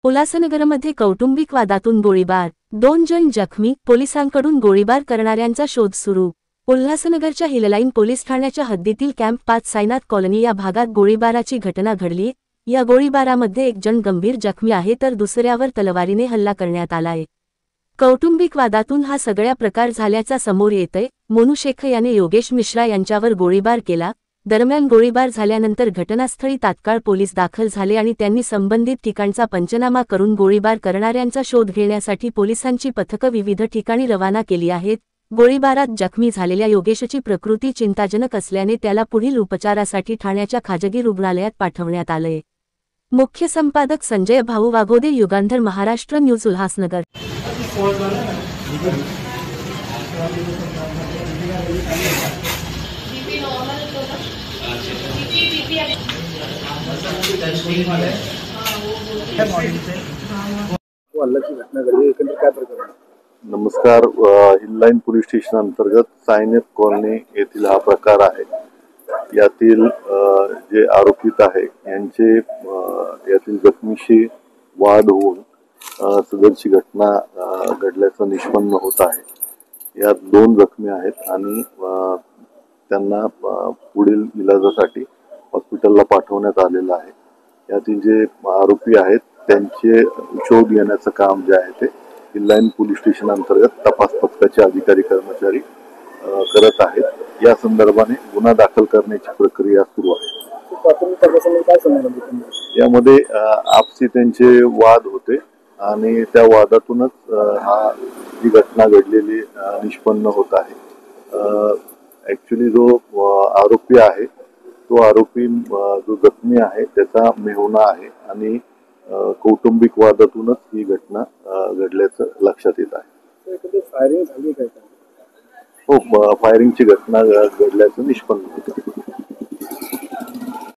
उल्हासनगरमध्ये कौटुंबिक वादातून गोळीबार, 2 जण जखमी, पोलिसांकडून गोळीबार करणाऱ्यांचा शोध सुरू। उल्हासनगरच्या हिललाईन पोलीस ठाण्याच्या हद्दीतील कॅम्प 5 साईनाथ कॉलनी या भागात गोळीबाराची घटना घडली। या गोळीबारामध्ये एक जण गंभीर जखमी आहे तर दुसऱ्यावर तलवारीने हल्ला करण्यात आलाय। कौटुंबिक वादातून हा सगळा प्रकार झाल्याचा समोर येतंय। मोनू शेख याने योगेश मिश्रा यांच्यावर गोळीबार केला। दरम्यान गोळीबार झाल्यानंतर घटनास्थळी तात्काळ पोलीस दाखल झाले आणि त्यांनी संबंधित ठिकाणचा पंचनामा करून गोळीबार करणाऱ्यांचा शोध घेण्यासाठी पोलिसांची पथकं विविध ठिकाणी रवाना केली आहेत। गोळीबारात जखमी झालेल्या योगेशची प्रकृती चिंताजनक असल्याने त्याला पुढील उपचारासाठी ठाण्याच्या खाजगी रुग्णालयात पाठवण्यात आले। मुख्य संपादक संजय भाऊ वाघोदे, युगांधर, महाराष्ट्र न्यूज, उल्हासनगर। नमस्कार। हिललाईन पोलीस स्टेशन अंतर्गत साईनाथ कॉलनी येथील हा प्रकार आहे। यातील जे आरोपित आहे यांचे यातील जखमीशी वाद होऊन सदरची घटना घडल्याचं निष्पन्न होत आहे। यात 2 जखमी आहेत आणि त्यांना पुढील इलाजासाठी हॉस्पिटलला पाठवण्यात आलेलं आहे। यातील जे आरोपी आहेत त्यांचे शोध घेण्याचं काम जे आहे ते हिललाईन पोलीस स्टेशन अंतर्गत तपास पथकाचे अधिकारी कर्मचारी करत आहेत। या संदर्भाने गुन्हा दाखल करण्याची प्रक्रिया सुरू आहे। यामध्ये आपसी त्यांचे वाद होते आणि त्या वादातूनच ही घटना घडलेली निष्पन्न होत आहे। ऍक्च्युली जो आरोपी आहे तो आरोपी जो जखमी आहे त्याचा मेहुणा आहे आणि कौटुंबिक वादातूनच ही घटना घडल्याचं लक्षात येत आहे। फायरिंग झाली काय? हो, फायरिंगची घटना घडल्याचं निष्पन्न होतं।